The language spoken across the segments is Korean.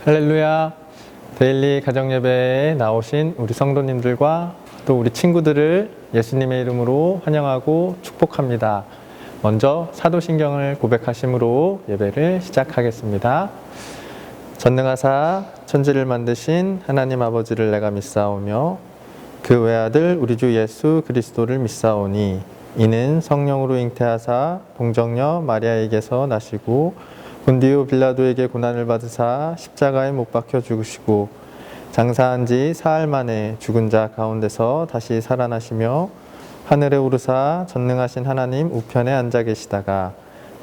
할렐루야. 데일리 가정예배에 나오신 우리 성도님들과 또 우리 친구들을 예수님의 이름으로 환영하고 축복합니다. 먼저 사도신경을 고백하심으로 예배를 시작하겠습니다. 전능하사 천지를 만드신 하나님 아버지를 내가 믿사오며 그 외아들 우리 주 예수 그리스도를 믿사오니 이는 성령으로 잉태하사 동정녀 마리아에게서 나시고 본디오 빌라도에게 고난을 받으사 십자가에 못 박혀 죽으시고 장사한 지 사흘 만에 죽은 자 가운데서 다시 살아나시며 하늘에 오르사 전능하신 하나님 우편에 앉아 계시다가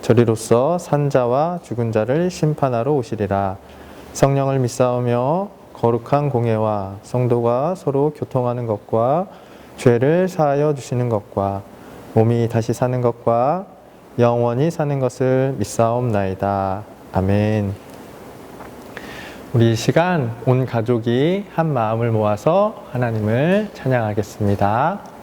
저리로서 산 자와 죽은 자를 심판하러 오시리라. 성령을 믿사오며 거룩한 공예와 성도가 서로 교통하는 것과 죄를 사하여 주시는 것과 몸이 다시 사는 것과 영원히 사는 것을 믿사옵나이다. 아멘. 우리 이 시간 온 가족이 한 마음을 모아서 하나님을 찬양하겠습니다.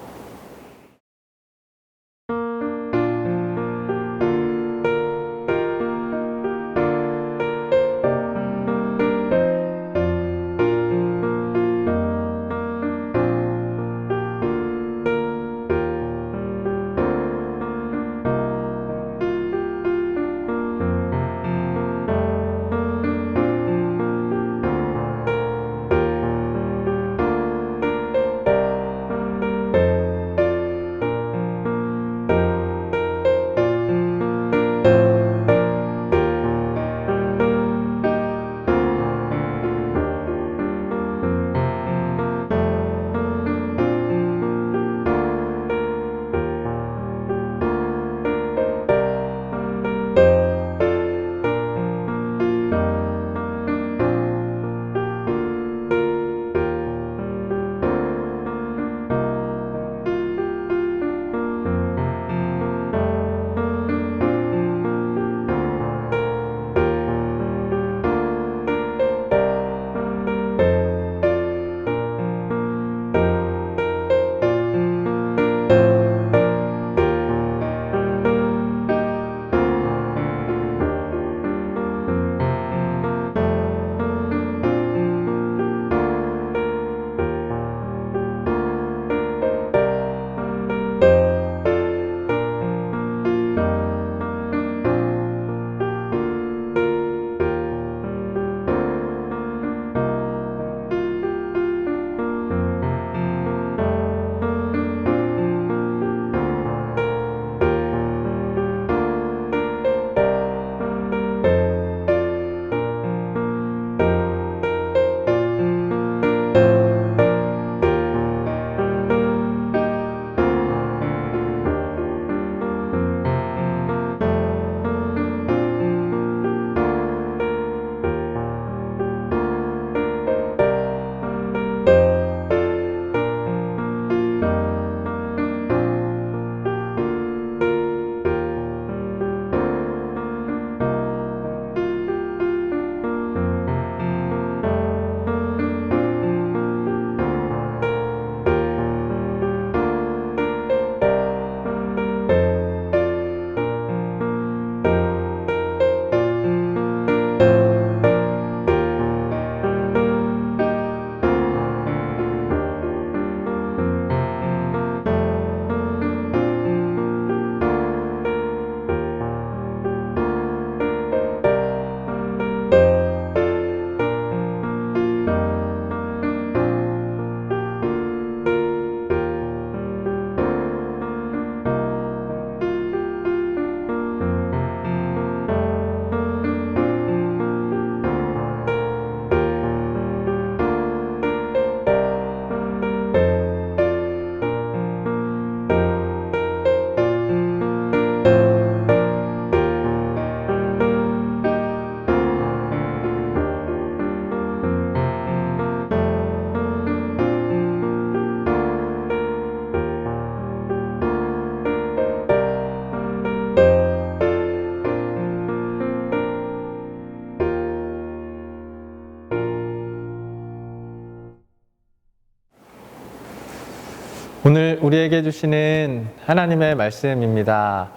오늘 우리에게 주시는 하나님의 말씀입니다.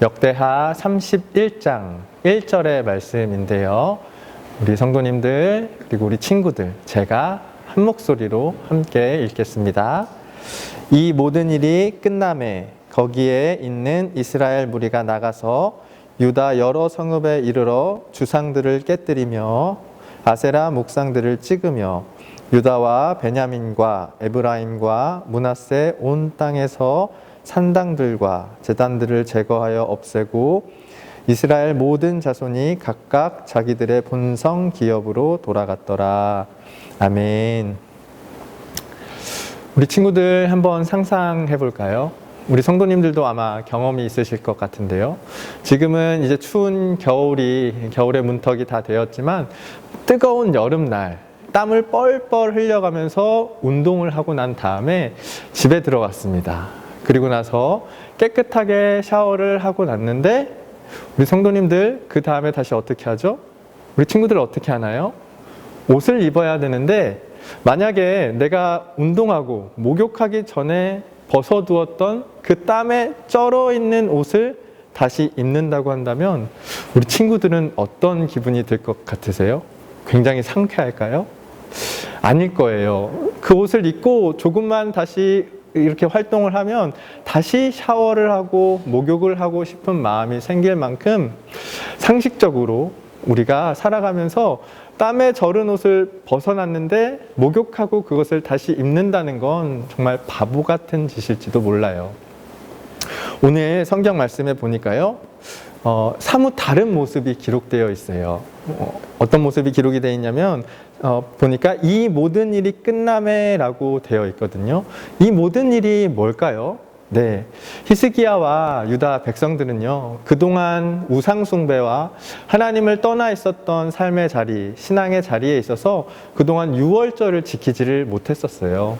역대하 31장 1절의 말씀인데요. 우리 성도님들 그리고 우리 친구들 제가 한 목소리로 함께 읽겠습니다. 이 모든 일이 끝남에 거기에 있는 이스라엘 무리가 나가서 유다 여러 성읍에 이르러 주상들을 깨뜨리며 아세라 목상들을 찍으며 유다와 베냐민과 에브라임과 므낫세 온 땅에서 산당들과 제단들을 제거하여 없애고 이스라엘 모든 자손이 각각 자기들의 본성 기업으로 돌아갔더라. 아멘. 우리 친구들 한번 상상해 볼까요? 우리 성도님들도 아마 경험이 있으실 것 같은데요. 지금은 이제 추운 겨울의 문턱이 다 되었지만 뜨거운 여름날 땀을 뻘뻘 흘려가면서 운동을 하고 난 다음에 집에 들어갔습니다. 그리고 나서 깨끗하게 샤워를 하고 났는데 우리 성도님들 그 다음에 다시 어떻게 하죠? 우리 친구들 어떻게 하나요? 옷을 입어야 되는데 만약에 내가 운동하고 목욕하기 전에 벗어두었던 그 땀에 쩔어 있는 옷을 다시 입는다고 한다면 우리 친구들은 어떤 기분이 들 것 같으세요? 굉장히 상쾌할까요? 아닐 거예요. 그 옷을 입고 조금만 다시 이렇게 활동을 하면 다시 샤워를 하고 목욕을 하고 싶은 마음이 생길 만큼 상식적으로 우리가 살아가면서 땀에 절은 옷을 벗어났는데 목욕하고 그것을 다시 입는다는 건 정말 바보 같은 짓일지도 몰라요. 오늘 성경 말씀에 보니까요, 사뭇 다른 모습이 기록되어 있어요. 어떤 모습이 기록이 되어 있냐면 보니까 이 모든 일이 끝남에 라고 되어 있거든요. 이 모든 일이 뭘까요? 네, 히스기야와 유다 백성들은요, 그동안 우상숭배와 하나님을 떠나 있었던 삶의 자리, 신앙의 자리에 있어서 그동안 유월절을 지키지를 못했었어요.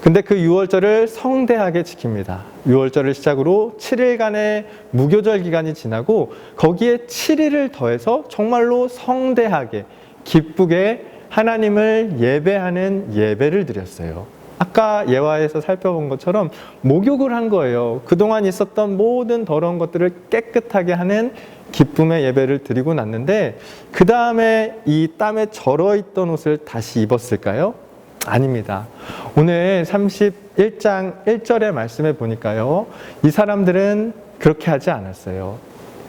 근데 그 유월절을 성대하게 지킵니다. 유월절을 시작으로 7일간의 무교절 기간이 지나고 거기에 7일을 더해서 정말로 성대하게 기쁘게 하나님을 예배하는 예배를 드렸어요. 아까 예화에서 살펴본 것처럼 목욕을 한 거예요. 그동안 있었던 모든 더러운 것들을 깨끗하게 하는 기쁨의 예배를 드리고 났는데 그 다음에 이 땀에 절어있던 옷을 다시 입었을까요? 아닙니다. 오늘 31장 1절의 말씀에 보니까요, 이 사람들은 그렇게 하지 않았어요.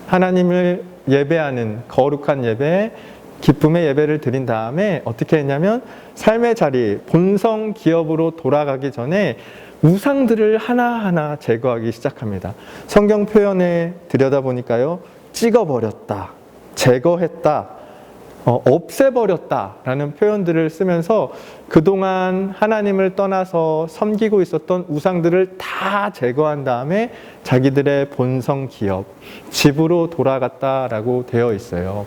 하나님을 예배하는 거룩한 예배, 기쁨의 예배를 드린 다음에 어떻게 했냐면 삶의 자리, 본성 기업으로 돌아가기 전에 우상들을 하나하나 제거하기 시작합니다. 성경 표현에 들여다보니까요, 찍어버렸다, 제거했다, 없애버렸다 라는 표현들을 쓰면서 그동안 하나님을 떠나서 섬기고 있었던 우상들을 다 제거한 다음에 자기들의 본성 기업, 집으로 돌아갔다라고 되어 있어요.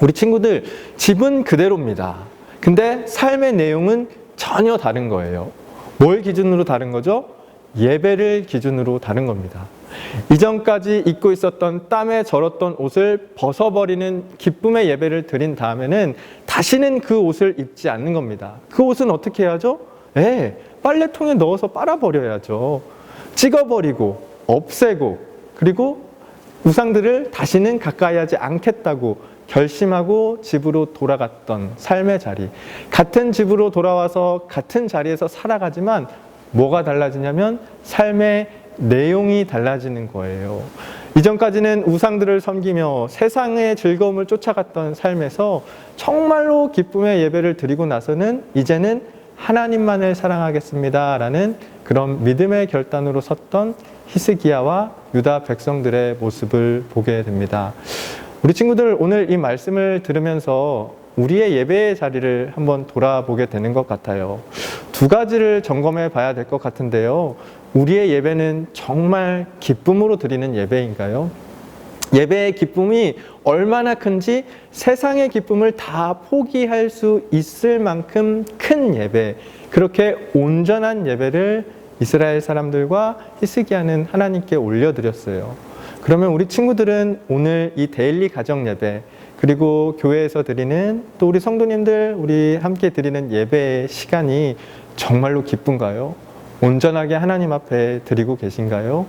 우리 친구들, 집은 그대로입니다. 근데 삶의 내용은 전혀 다른 거예요. 뭘 기준으로 다른 거죠? 예배를 기준으로 다른 겁니다. 이전까지 입고 있었던 땀에 절었던 옷을 벗어버리는 기쁨의 예배를 드린 다음에는 다시는 그 옷을 입지 않는 겁니다. 그 옷은 어떻게 해야죠? 빨래통에 넣어서 빨아버려야죠. 찍어버리고 없애고 그리고 우상들을 다시는 가까이 하지 않겠다고 결심하고 집으로 돌아갔던 삶의 자리. 같은 집으로 돌아와서 같은 자리에서 살아가지만 뭐가 달라지냐면 삶의 내용이 달라지는 거예요. 이전까지는 우상들을 섬기며 세상의 즐거움을 쫓아갔던 삶에서 정말로 기쁨의 예배를 드리고 나서는 이제는 하나님만을 사랑하겠습니다 라는 그런 믿음의 결단으로 섰던 히스기야와 유다 백성들의 모습을 보게 됩니다. 우리 친구들, 오늘 이 말씀을 들으면서 우리의 예배의 자리를 한번 돌아보게 되는 것 같아요. 두 가지를 점검해 봐야 될 것 같은데요. 우리의 예배는 정말 기쁨으로 드리는 예배인가요? 예배의 기쁨이 얼마나 큰지 세상의 기쁨을 다 포기할 수 있을 만큼 큰 예배, 그렇게 온전한 예배를 이스라엘 사람들과 히스기야는 하나님께 올려드렸어요. 그러면 우리 친구들은 오늘 이 데일리 가정 예배, 그리고 교회에서 드리는 또 우리 성도님들 우리 함께 드리는 예배의 시간이 정말로 기쁜가요? 온전하게 하나님 앞에 드리고 계신가요?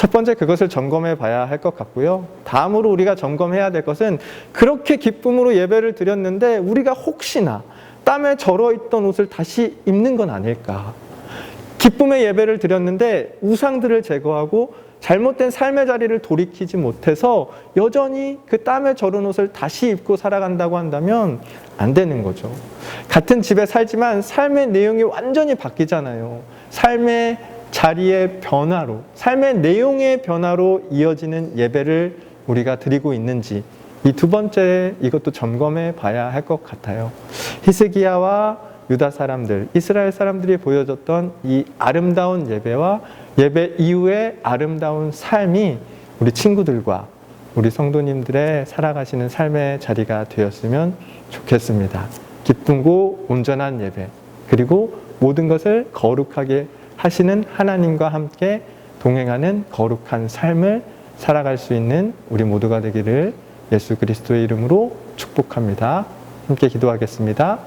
첫 번째 그것을 점검해 봐야 할 것 같고요. 다음으로 우리가 점검해야 될 것은 그렇게 기쁨으로 예배를 드렸는데 우리가 혹시나 땀에 절어 있던 옷을 다시 입는 건 아닐까. 기쁨의 예배를 드렸는데 우상들을 제거하고 잘못된 삶의 자리를 돌이키지 못해서 여전히 그 땀에 절은 옷을 다시 입고 살아간다고 한다면 안 되는 거죠. 같은 집에 살지만 삶의 내용이 완전히 바뀌잖아요. 삶의 자리의 변화로, 삶의 내용의 변화로 이어지는 예배를 우리가 드리고 있는지 이 두 번째 이것도 점검해 봐야 할 것 같아요. 히스기야와 유다 사람들, 이스라엘 사람들이 보여줬던 이 아름다운 예배와 예배 이후의 아름다운 삶이 우리 친구들과 우리 성도님들의 살아가시는 삶의 자리가 되었으면 좋겠습니다. 기쁘고 온전한 예배, 그리고 모든 것을 거룩하게 하시는 하나님과 함께 동행하는 거룩한 삶을 살아갈 수 있는 우리 모두가 되기를 예수 그리스도의 이름으로 축복합니다. 함께 기도하겠습니다.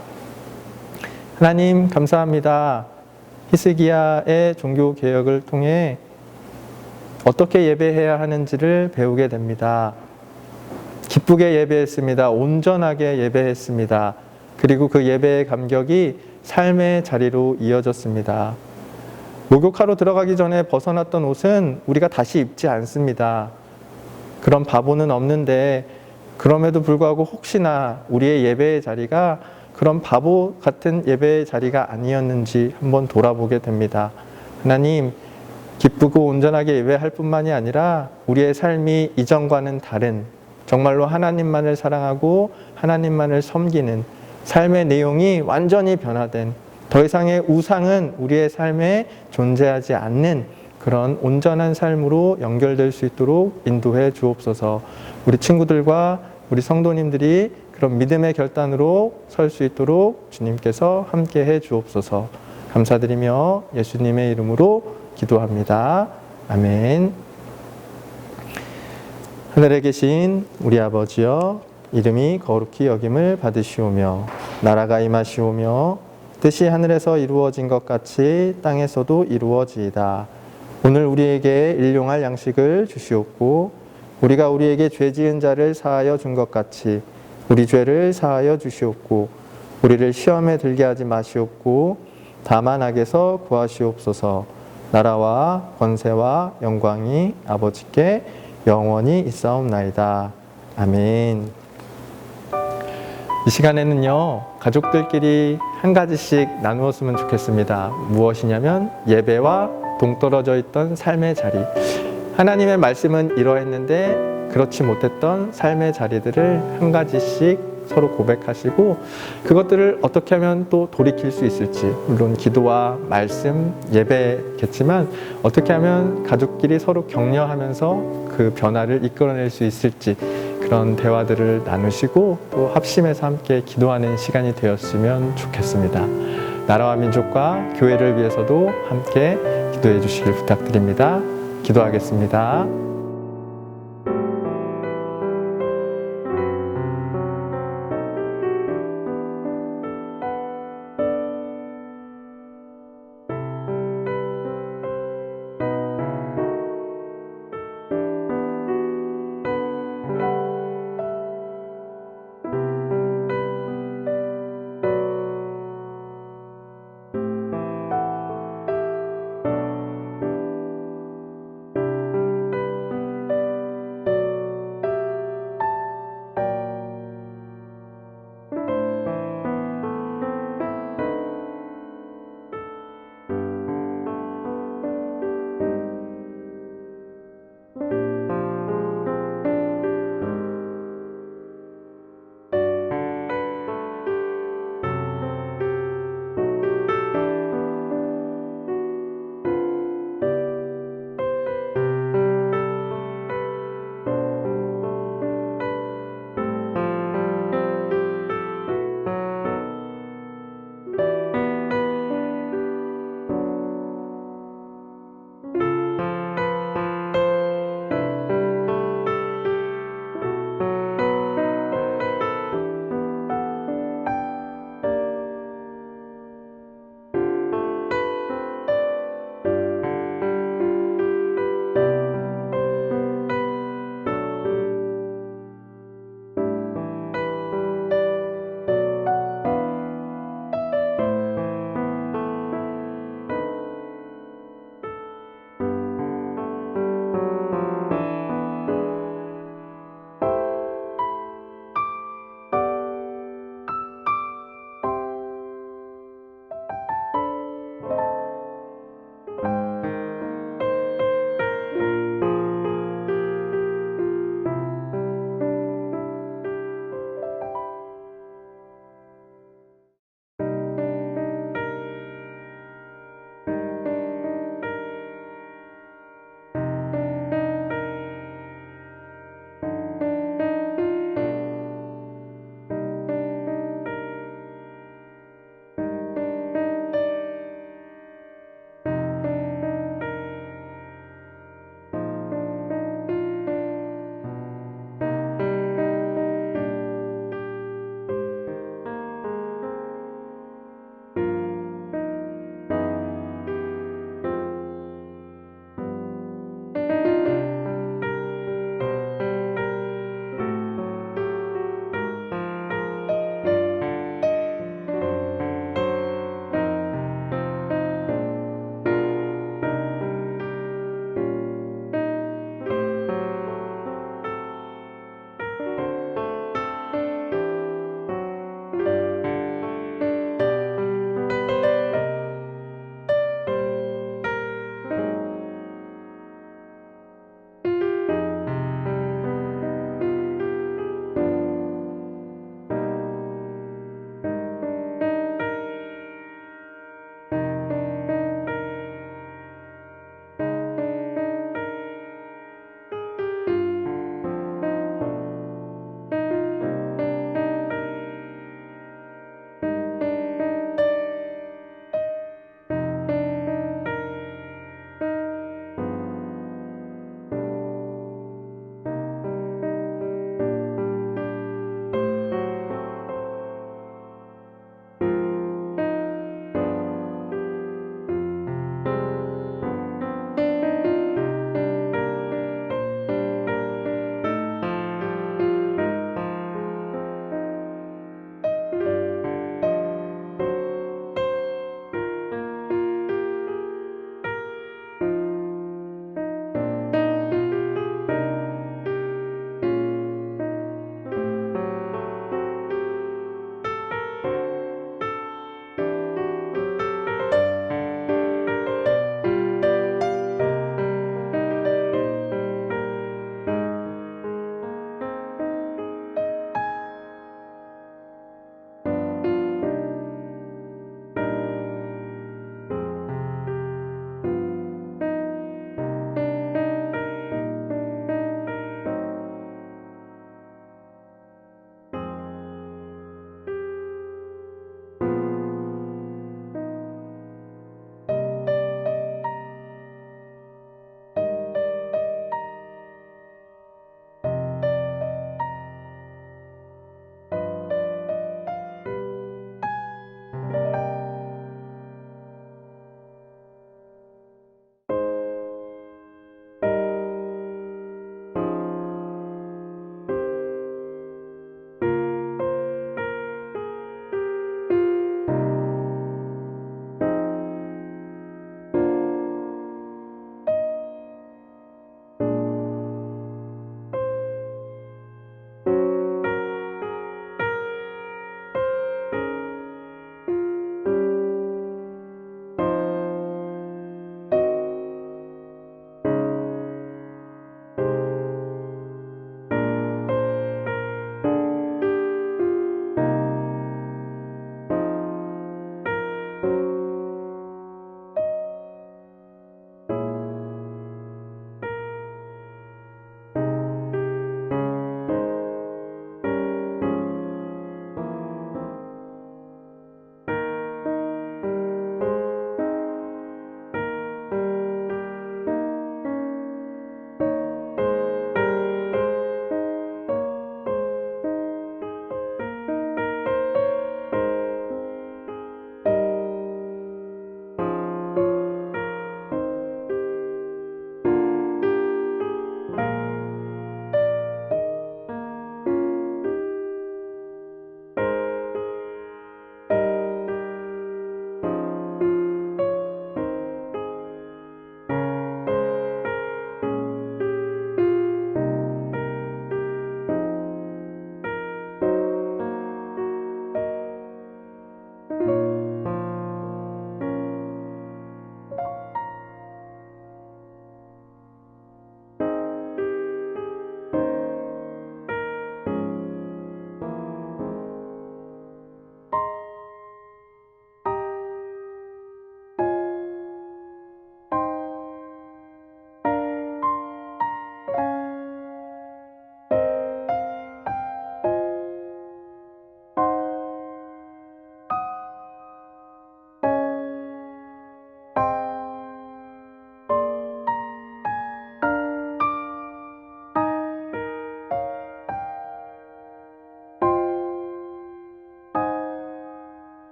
하나님 감사합니다. 히스기야의 종교 개혁을 통해 어떻게 예배해야 하는지를 배우게 됩니다. 기쁘게 예배했습니다. 온전하게 예배했습니다. 그리고 그 예배의 감격이 삶의 자리로 이어졌습니다. 목욕하러 들어가기 전에 벗어났던 옷은 우리가 다시 입지 않습니다. 그런 바보는 없는데 그럼에도 불구하고 혹시나 우리의 예배의 자리가 그런 바보 같은 예배의 자리가 아니었는지 한번 돌아보게 됩니다. 하나님, 기쁘고 온전하게 예배할 뿐만이 아니라 우리의 삶이 이전과는 다른 정말로 하나님만을 사랑하고 하나님만을 섬기는 삶의 내용이 완전히 변화된 더 이상의 우상은 우리의 삶에 존재하지 않는 그런 온전한 삶으로 연결될 수 있도록 인도해 주옵소서. 우리 친구들과 우리 성도님들이 그런 믿음의 결단으로 설 수 있도록 주님께서 함께 해 주옵소서. 감사드리며 예수님의 이름으로 기도합니다. 아멘. 하늘에 계신 우리 아버지여, 이름이 거룩히 여김을 받으시오며 나라가 임하시오며 뜻이 하늘에서 이루어진 것 같이 땅에서도 이루어지이다. 오늘 우리에게 일용할 양식을 주시옵고 우리가 우리에게 죄 지은 자를 사하여 준 것 같이 우리 죄를 사하여 주시옵고 우리를 시험에 들게 하지 마시옵고 다만 악에서 구하시옵소서. 나라와 권세와 영광이 아버지께 영원히 있사옵나이다. 아멘. 이 시간에는요, 가족들끼리 한 가지씩 나누었으면 좋겠습니다. 무엇이냐면 예배와 동떨어져 있던 삶의 자리. 하나님의 말씀은 이러했는데 그렇지 못했던 삶의 자리들을 한 가지씩 서로 고백하시고 그것들을 어떻게 하면 또 돌이킬 수 있을지, 물론 기도와 말씀, 예배겠지만 어떻게 하면 가족끼리 서로 격려하면서 그 변화를 이끌어낼 수 있을지 그런 대화들을 나누시고 또 합심해서 함께 기도하는 시간이 되었으면 좋겠습니다. 나라와 민족과 교회를 위해서도 함께 기도해 주시길 부탁드립니다. 기도하겠습니다.